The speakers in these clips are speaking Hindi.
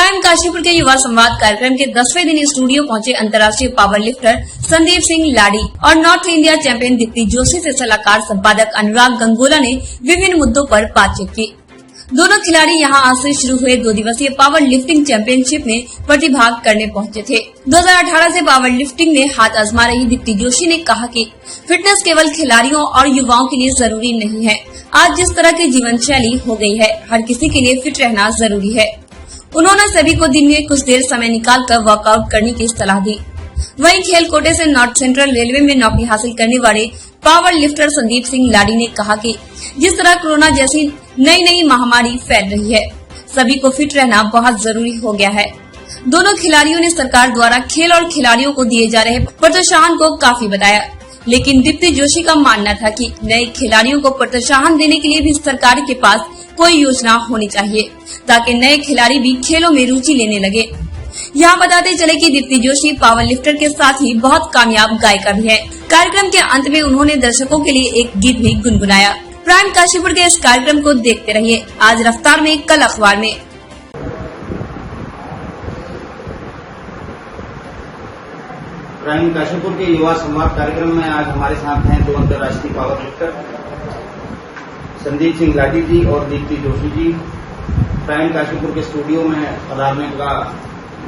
प्राइम काशीपुर के युवा संवाद कार्यक्रम के 10वें दिन स्टूडियो पहुंचे अंतर्राष्ट्रीय पावर लिफ्टर संदीप सिंह लाडी और north India champion Deepti Joshi से सलाहकार संपादक अनुराग गंगोला ने विभिन्न मुद्दों पर बातचीत की। दोनों खिलाड़ी यहां आज से शुरू हुए 2 दिवसीय पावर लिफ्टिंग चैंपियनशिप में प्रतिभाग करने पहुंचे थे। 2018 से पावर लिफ्टिंग में हाथ आजमा रही दीप्ति जोशी ने कहा कि फिटनेस केवल खिलाड़ियों और युवाओं के लिए जरूरी नहीं है। आज जिस तरह की जीवन शैली हो गई है, हर किसी के लिए फिट रहना जरूरी है। उन्होंने सभी को दिन में कुछ देर समय निकालकर वर्कआउट करने की सलाह दी। वहीं खेल कोटे से नॉर्थ सेंट्रल रेलवे में नौकरी हासिल करने वाले पावर लिफ्टर संदीप सिंह लाडी ने कहा कि जिस तरह कोरोना जैसी नई महामारी फैल रही है, सभी को फिट रहना बहुत जरूरी हो गया है। दोनों खिलाड़ियों ने सरकार द्वारा खेल और खिलाड़ियों को दिए जा रहे प्रोत्साहन को काफी बताया, लेकिन दीप्ति जोशी का मानना था कि नए खिलाड़ियों को प्रोत्साहन देने के लिए भी सरकार के पास कोई योजना होनी चाहिए ताकि नए खिलाड़ी भी खेलों में रुचि लेने लगे। यहाँ बताते चले कि दीप्ति जोशी पावर लिफ्टर के साथ ही बहुत कामयाब गायिका भी है। कार्यक्रम के अंत में उन्होंने दर्शकों के लिए एक गीत भी गुनगुनाया। प्राइम काशीपुर के इस कार्यक्रम को देखते रहिए, आज रफ्तार में, कल अखबार में। प्राइम काशीपुर के युवा संवाद कार्यक्रम में आज हमारे साथ हैं 2 अंतर्राष्ट्रीय पावर लिफ्टर संदीप सिंह लाडी जी और दीप्ति जोशी जी। प्राइम काशीपुर के स्टूडियो में पधारने का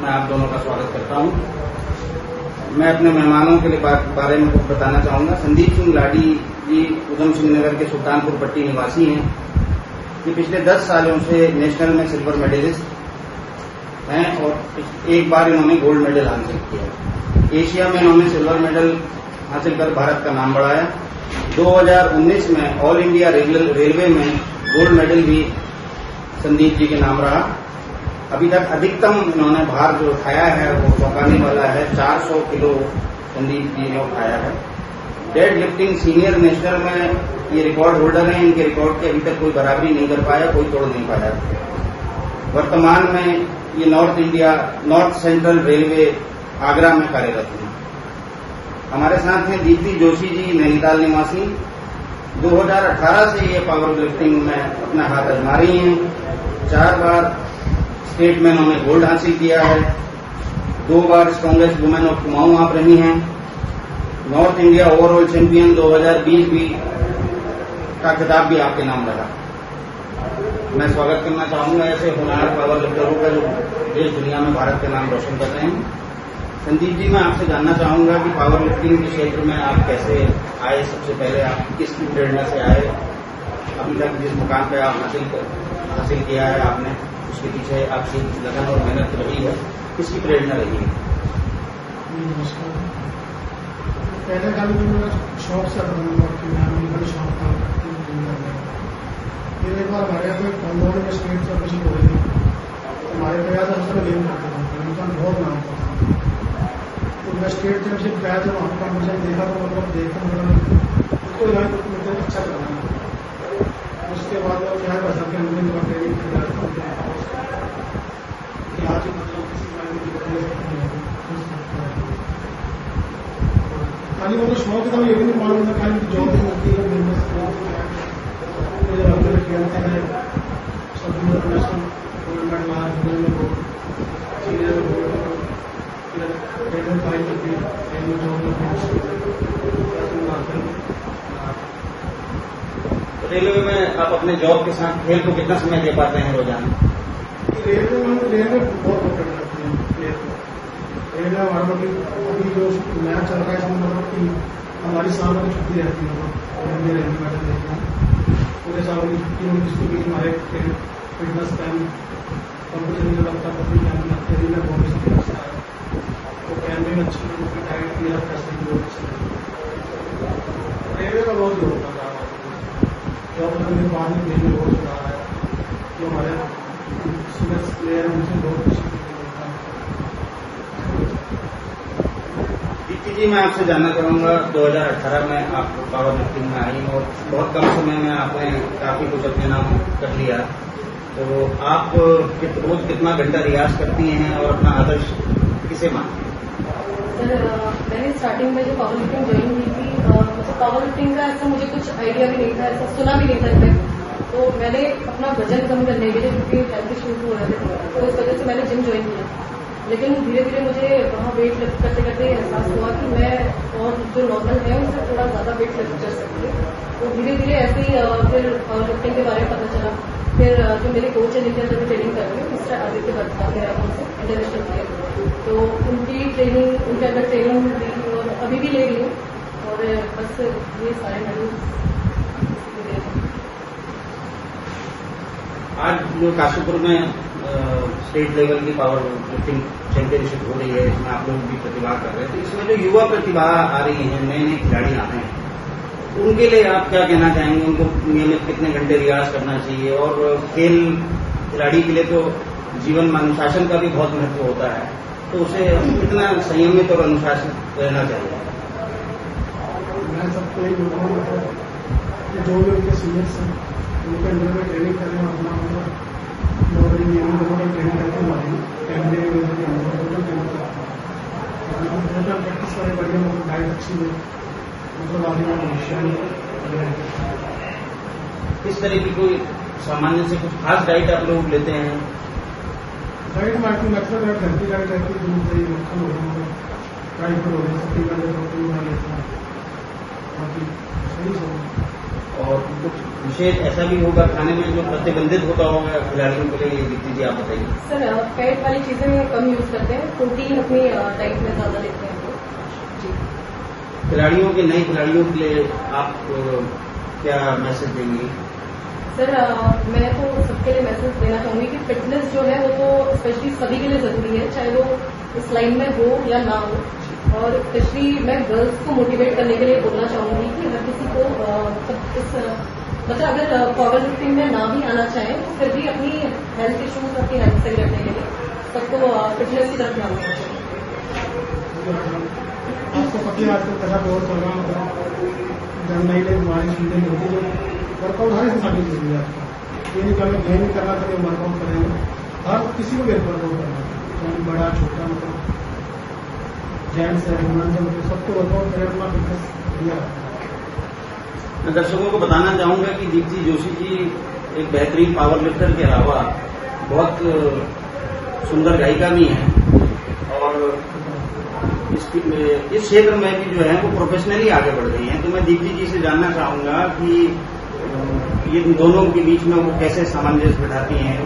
मैं आप दोनों का स्वागत करता हूं। मैं अपने मेहमानों के लिए बारे में कुछ बताना चाहूंगा। संदीप सिंह लाडी जी उधम सिंह नगर के सुल्तानपुर पट्टी निवासी हैं। ये पिछले 10 सालों से नेशनल में सिल्वर मेडलिस्ट हैं और एक बार इन्होंने गोल्ड मेडल हासिल किया। एशिया में इन्होंने सिल्वर मेडल हासिल कर भारत का नाम बढ़ाया। 2019 में ऑल इंडिया रेलवे में गोल्ड मेडल भी संदीप जी के नाम रहा। अभी तक अधिकतम इन्होंने भार जो उठाया है वो चौंकाने वाला है। 400 किलो संदीप जी ने उठाया है। डेड लिफ्टिंग सीनियर नेशनल में ये रिकॉर्ड होल्डर हैं। इनके रिकॉर्ड की अभी तक कोई बराबरी नहीं कर पाया, कोई तोड़ नहीं पाया। वर्तमान में ये नॉर्थ सेंट्रल रेलवे आगरा में कार्यरत हैं। हमारे साथ हैं दीप्ति जोशी जी, नैनीताल निवासी। 2018 से ये पावर लिफ्टिंग में अपना हाथ आजमा रही हैं। 4 बार स्टेट में इन्होंने गोल्ड हासिल किया है। 2 बार स्ट्रॉन्गेस्ट वुमेन ऑफ कुमाऊं आप रही हैं। नॉर्थ इंडिया ओवरऑल चैंपियन 2020 भी का खिताब भी आपके नाम रहा। मैं स्वागत करना चाहूंगा ऐसे होनहार पावर लिफ्टरों का जो देश दुनिया में भारत का नाम रोशन कर रहे हैं। संदीप जी, मैं आपसे जानना चाहूंगा कि पावर लिफ्टिंग के क्षेत्र में आप कैसे आए? सबसे पहले आप किसकी प्रेरणा से आए? अभी तक जिस मुकाम पे आप हासिल किया है आपने, उसके पीछे आपकी लगन और मेहनत रही है, किसकी प्रेरणा रही है? नमस्कार। पहले का भी मेरा शौक से शौक था। फिर एक बार हमारे यहाँ पे कंदौली में स्टेट चैंपियनशिप हो रही थी। हमारे प्रयास हम गेम करते थे, उनका बहुत नाम था। तो मैं स्टेट चैंपियनशिप गया था, वहाँ पर मुझे देखा तो मतलब उसको मुझे अच्छा लगा। उसके बाद क्या है बता के हमने ट्रेनिंग खाली वो शौक था, ये भी नहीं मालूम था खाली जॉब भी होती है। खेलते हैं सब इंटरनेशनल टूर्नामेंट वहाँ रेलवे में आप अपने जॉब के साथ खेल को कितना समय दे पाते हैं रोजाना? रेलवे में बहुत डिपेंड करती है। रेलवे हमारा अभी जो नया चल रहा है इसमें मतलब कि हमारी सालों की छुट्टी रहती है। रेलवे पूरे सालों की छुट्टी में जिसके बीच हमारे फिटनेस कैम्प कॉम्पिटिशन जो लगता है अपनी कैम्प लगते हैं में बहुत अच्छा है। तो कैम्प में अच्छी डाइट किया फैसिलिटी बहुत अच्छी है। रेलवे का बहुत योग होता है। जॉब करने के बाद में रेलवे बहुत सुधार है। जो हमारे सीनियर प्लेयर हैं उनसे बहुत कुछ होता है। दीप्ति जी, मैं आपसे जानना चाहूंगा, 2018 में आप पावर लिफ्टिंग में आई और बहुत कम समय में आपने काफी कुछ अपने नाम कर लिया। तो आप रोज कितना घंटा रियाज करती हैं और अपना आदर्श किसे मानती हैं? सर, मैंने स्टार्टिंग में जो पावर लिफ्टिंग ज्वाइन की थी, पावर लिफ्टिंग का ऐसा मुझे कुछ आइडिया भी नहीं था, ऐसा सुना भी नहीं था। तो मैंने अपना वजन कम करने के लिए, क्योंकि हेल्थ इश्यूज हो रहे थे, तो इस वजह से मैंने जिम ज्वाइन किया। लेकिन धीरे धीरे मुझे वहाँ वेट लिफ्ट करते करते एहसास हुआ कि मैं और जो नॉर्मल है उससे थोड़ा ज़्यादा वेट लिफ्ट कर सकती हूँ। तो धीरे धीरे ऐसे ही फिर पावर लिफ्टिंग के बारे में पता चला। फिर जो मेरे कोच है जिनके अंदर ट्रेनिंग कर रही हूँ, मिस्टर आदित्य बत्ता मेरा उनसे इंटरनेशनल प्लेयर, तो उनकी ट्रेनिंग, उनके अंदर ट्रेनिंग ली और अभी भी ले रही हूँ। और बस ये सारे मेडल्स आज जो काशीपुर में स्टेट लेवल की पावर लिफ्टिंग चैंपियनशिप हो रही है, इसमें आप लोग भी प्रतिभा कर रहे थे। इसमें जो युवा प्रतिभा आ रही है, नए नए खिलाड़ी आ रहे हैं, उनके लिए आप क्या कहना चाहेंगे? उनको नियमित कितने घंटे रियाज करना चाहिए? और खेल खिलाड़ी के लिए तो जीवन में अनुशासन का भी बहुत महत्व होता है, तो उसे कितना संयमित और अनुशासित रहना चाहिए? मैं सबको यही बोलूँगा कि जो भी उनके सीनियर्स हैं उनके अंदर में ट्रेनिंग करें, अपना नॉर्मली ट्रेनिंग करके हमारी कैमरे प्रैक्टिस करें, बढ़िया मतलब डाइट अच्छी है, मतलब आगे में भविष्य में। किस तरह की कोई सामान्य से कुछ खास डाइट आप लोग लेते हैं? डाइट में आपकी नेचुरल डाइट, घर की डाइट रहती है, दूध दही मक्खन हो गया, ड्राई फ्रूट हो गया, सब्जी का प्रोटीन बना लेता है, बाकी सही सब। और कुछ विशेष ऐसा भी होगा खाने में जो प्रतिबंधित होता होगा खिलाड़ियों के लिए, दीप्ति जी आप बताइए। सर फैट वाली चीज़ें कम यूज़ करते हैं, प्रोटीन अपनी डाइट में ज़्यादा लेते हैं तो जी। खिलाड़ियों के, नए खिलाड़ियों के लिए आप क्या मैसेज देंगे? सर मैं तो सबके लिए मैसेज देना चाहूँगी कि फिटनेस जो है वो तो स्पेशली सभी के लिए ज़रूरी है, चाहे वो इस लाइन में हो या ना हो। और स्पेशली मैं गर्ल्स को मोटिवेट करने के लिए बोलना चाहूँगी कि हर किसी को मतलब अगर पावर लिफ्टिंग में ना भी आना चाहे तो फिर भी अपनी हेल्थ इश्यूज, अपनी हेल्थ सही रखने के लिए सबको फिटनेस की तरफ ध्यान देना चाहिए। आपको पता है आजकल कैसा दौर चल रहा है, जब नई नई बीमारी सुनने में होती है, वर्कआउट हर इंसान की जरूरी है आजकल। ये नहीं करना, गेम नहीं करना तो वर्कआउट करेंगे, हर किसी को वर्कआउट करना है, बड़ा छोटा मतलब जेंट्स है, वुमेन्स है, मतलब सबको वर्कआउट करें, अपना फिटनेस दिया। मैं दर्शकों को बताना चाहूंगा कि दीप्ति जोशी जी एक बेहतरीन पावर लिफ्टर के अलावा बहुत सुंदर गायिका भी हैं, और इस क्षेत्र में भी जो है वो प्रोफेशनली आगे बढ़ रही हैं। तो मैं दीप्ति जी से जानना चाहूंगा कि ये दोनों के बीच में वो कैसे सामंजस्य बिठाती हैं?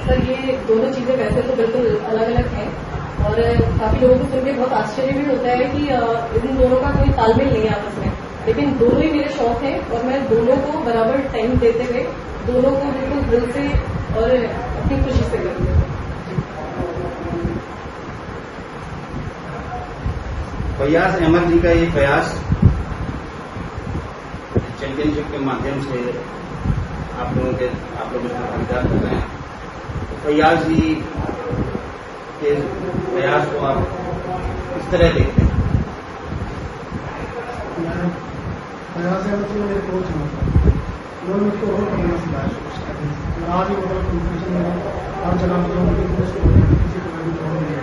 सर ये दोनों चीज़ें वैसे तो बिल्कुल अलग अलग हैं, और काफ़ी लोगों को सुन के बहुत आश्चर्य भी होता है कि इन दोनों का कोई तालमेल नहीं है आपस में, लेकिन दोनों ही मेरे शौक हैं और मैं दोनों को बराबर टाइम देते हुए दोनों को बिल्कुल दिल से और अपनी खुशी से करती हूँ। फयाज अहमद जी का ये प्रयास चैंपियनशिप के माध्यम से आप लोगों इसमें भागीदार कर रहे हैं। फयाज जी के प्रयास को आप किस तरह देखते हैं? प्रयास है मतलब मेरे कोच हैं, उन्होंने मुझको और करना सिखाया। आज ही मतलब कॉम्पिटिशन में हर जगह मतलब किसी प्रकार की प्रॉब्लम नहीं है,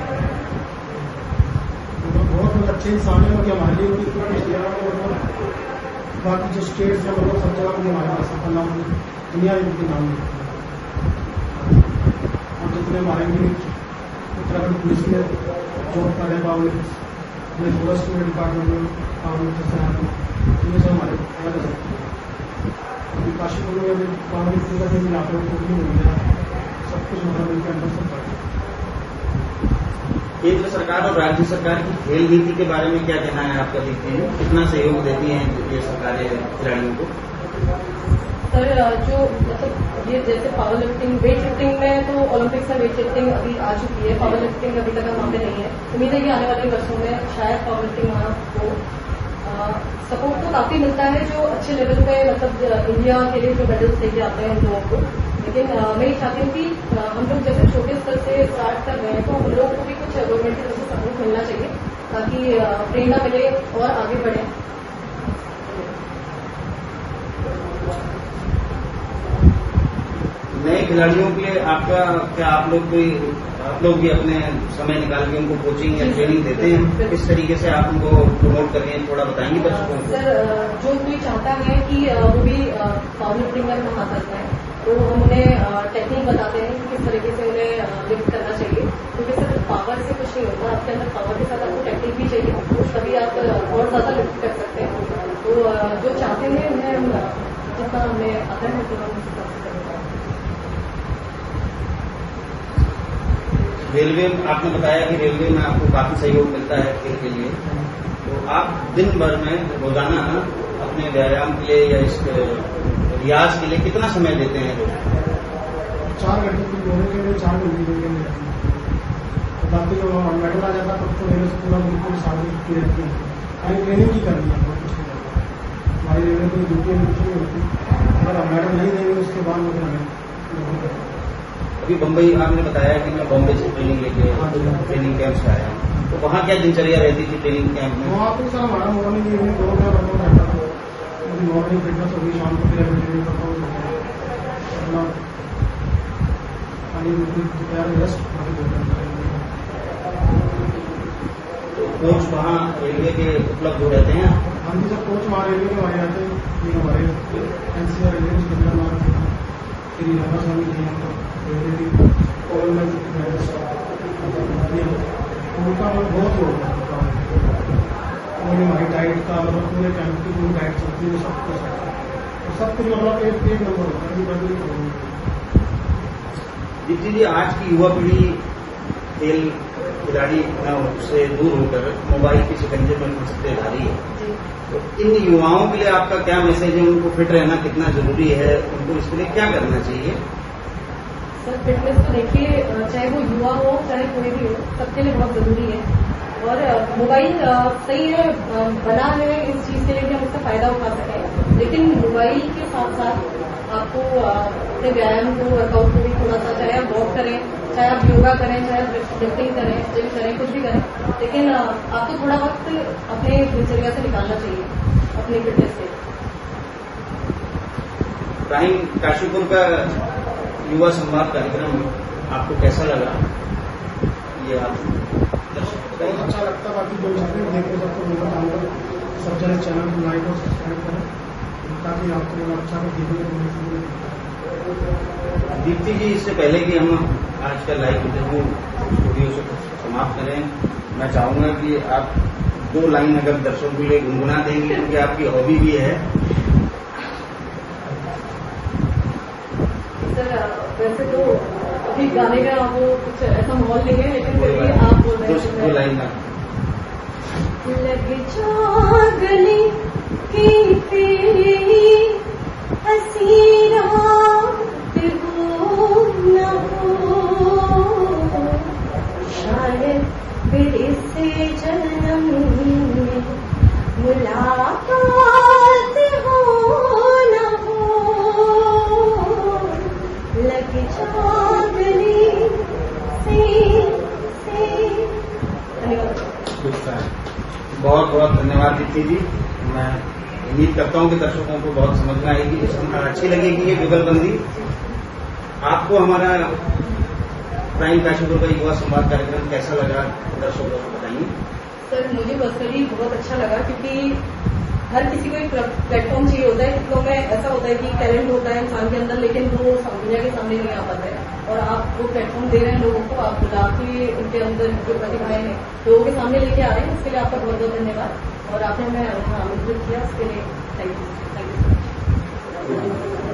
बहुत अच्छे इंसान है, मतलब हमारे लिए उनकी कोशिश किया। और बाकी जो स्टेट्स है मतलब सब जगह मुझे हमारे पास का नाम दुनिया में उनके नाम है। और जितने हमारे भी उत्तराखंड पुलिस में जॉब कर रहे हैं, पावर मैं फॉरेस्ट में डिपार्टमेंट में पावर लिफ्टर से आता हूँ, ये सब हमारे अलग अलग अभी काशीपुर में अभी पावर लिफ्टिंग का भी यहाँ पर कोचिंग मिल गया, सब कुछ मतलब इनके अंदर सब पड़ा। केंद्र सरकार और राज्य सरकार की खेल नीति के बारे में क्या कहना है आपका? देखते हैं कितना सहयोग देती हैं ये सरकारें खिलाड़ियों को? सर जो मतलब ये जैसे पावर लिफ्टिंग, वेट लिफ्टिंग में तो ओलंपिक्स में वेट लिफ्टिंग अभी आ चुकी है, पावर लिफ्टिंग अभी तक वहाँ पे नहीं है। उम्मीद है कि आने वाले वर्षों में शायद पावर लिफ्टिंग वहाँ को सपोर्ट तो काफ़ी मिलता है, जो अच्छे लेवल पे मतलब इंडिया के लिए जो मेडल्स लेके आते हैं उन लोगों को। लेकिन मैं ये चाहती हूँ कि हम लोग जैसे छोटे स्तर से स्टार्ट कर रहे हैं तो हम लोगों को भी कुछ गवर्नमेंट की तरफ से सपोर्ट मिलना चाहिए ताकि प्रेरणा मिले और आगे बढ़े। नए खिलाड़ियों के लिए आपका क्या, आप लोग भी अपने समय निकाल के उनको कोचिंग या ट्रेनिंग देते हैं? किस तरीके से आप उनको प्रमोट कर रहे हैं, थोड़ा बताएंगे दर्शकों को? सर जो कोई चाहता है कि वो भी पावर लिफ्टिंग में अपना हाथ रखना है, तो हम उन्हें टेक्निक बताते हैं कि किस तरीके से उन्हें लिफ्ट करना चाहिए, क्योंकि सिर्फ पावर से कुछ नहीं होता, आपके अंदर पावर के साथ आपको टेक्निक भी चाहिए, तभी आप और ज़्यादा लिफ्ट कर सकते हैं। तो जो चाहते हैं उन्हें हम जितना हमें आता है तो हम कर सकते हैं। रेलवे आपने बताया कि रेलवे में आपको काफी सहयोग मिलता है खेल के लिए, तो आप दिन भर में रोजाना अपने व्यायाम के लिए या इस रियाज के लिए कितना समय देते हैं रोज? 4 घंटे की दौड़ने के लिए 4 घंटे दौड़ने के लिए, तो बाकी जो मेडल आ जाता तब तो मेरे से पूरा बिल्कुल साथ छुट्टी रहती है, खाली ट्रेनिंग ही करनी है, कुछ नहीं करना। हमारी रेलवे कोई ड्यूटी नहीं होती, अगर हम मेडल नहीं देंगे उसके बाद मुझे हमें अभी बम्बई आपने बताया कि मैं बॉम्बे से ट्रेनिंग लेके ट्रेनिंग कैंप से आया हूँ, तो वहाँ क्या दिनचर्या रहती थी ट्रेनिंग कैंप में? वहाँ पे सर हमारा मॉर्निंग इवनिंग दोनों का वर्कआउट रहता था, क्योंकि मॉर्निंग फिटनेस होगी, शाम को फिर ट्रेनिंग करता हूँ अपना खाली दोपहर रेस्ट तो कोच वहाँ रेलवे के उपलब्ध हो रहते हैं? हम भी सब कोच हमारे रेलवे के हमारे आते हैं, ये हमारे एनसीआर रेलवे सिकंदर मार्ग श्री रामा स्वामी जी रेलवे की और में उनका मतलब बहुत होता है, उन्होंने हमारी डाइट का मतलब पूरे कैंप की पूरी डाइट चलती है, सब कुछ मतलब एक नंबर होता है। दीप्ति जी, आज की युवा पीढ़ी खेल खिलाड़ी से दूर होकर मोबाइल के शिकंजे में फंसते जा रही है, तो इन युवाओं के लिए आपका क्या मैसेज है? उनको फिट रहना कितना जरूरी है, उनको इसके लिए क्या करना चाहिए? सर फिटनेस तो देखिए, चाहे वो युवा हो चाहे कोई भी हो, सबके लिए बहुत जरूरी है। और मोबाइल सही है, बना है इस चीज के लिए कि हम उसका फायदा उठा सकें, लेकिन मोबाइल के साथ साथ आपको अपने व्यायाम को, वर्कआउट को भी थोड़ा सा, चाहे आप वॉक करें, चाहे आप योगा करें, चाहे आप लिफ्टिंग करें, जिम करें, कुछ भी करें, लेकिन आपको थोड़ा वक्त अपने दिनचर्या से निकालना चाहिए अपनी फिटनेस से। प्राइम काशीपुर का युवा संवाद कार्यक्रम आपको कैसा लगा? ये आप बहुत अच्छा लगता है, बाकी जो चाहते हैं देखो सबको मेरा जानकर सब जने चैनल को लाइक और सब्सक्राइब करें, ताकि आपको अच्छा देखने को मिले। दीप्ति जी, इससे पहले कि हम आज का लाइव इंटरव्यू स्टूडियो से समाप्त करें, मैं चाहूंगा कि आप 2 लाइन अगर दर्शकों के लिए गुनगुना देंगे, क्योंकि आपकी हॉबी भी है। सर वैसे तो अभी गाने का वो कुछ ऐसा माहौल नहीं है, लेकिन फिर भी आप बोल रहे हैं 2 लाइन का। लग जागने की तेरी हसी रात हो न हो, शायद फिर से जन्म में मुलाकात हो न हो, लग जागने से बहुत बहुत धन्यवाद दीप्ति जी। मैं उम्मीद करता हूं कि दर्शकों को बहुत समझ में आएगी, अच्छी लगेगी ये जुगलबंदी। आपको हमारा प्राइम काशीपुर का युवा संवाद कार्यक्रम कैसा लगा, दर्शकों को बताइए। सर मुझे पर्सनली बहुत अच्छा लगा, क्योंकि हर किसी को एक प्लेटफॉर्म चाहिए होता है। लोगों में ऐसा होता है कि टैलेंट होता है इंसान के अंदर, लेकिन वो दुनिया के सामने नहीं आ पाता है, और आप वो प्लेटफॉर्म दे रहे हैं लोगों को, आप बुला के उनके अंदर जो प्रतिभाएं हैं लोगों के सामने लेके आ रहे हैं, इसके लिए आपका बहुत बहुत धन्यवाद। और आपने हमें आमंत्रित किया, उसके लिए थैंक यू।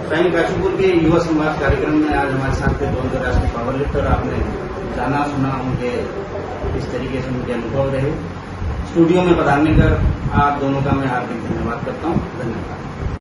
प्राइम काशीपुर के युवा संवाद कार्यक्रम में आज हमारे साथ थे 2 अंतर्राष्ट्रीय पावर लिफ्टर। आपने जाना सुना उनके इस तरीके से उनके अनुभव रहे। स्टूडियो में पधारने कर आप दोनों का मैं हार्दिक धन्यवाद करता हूँ। धन्यवाद।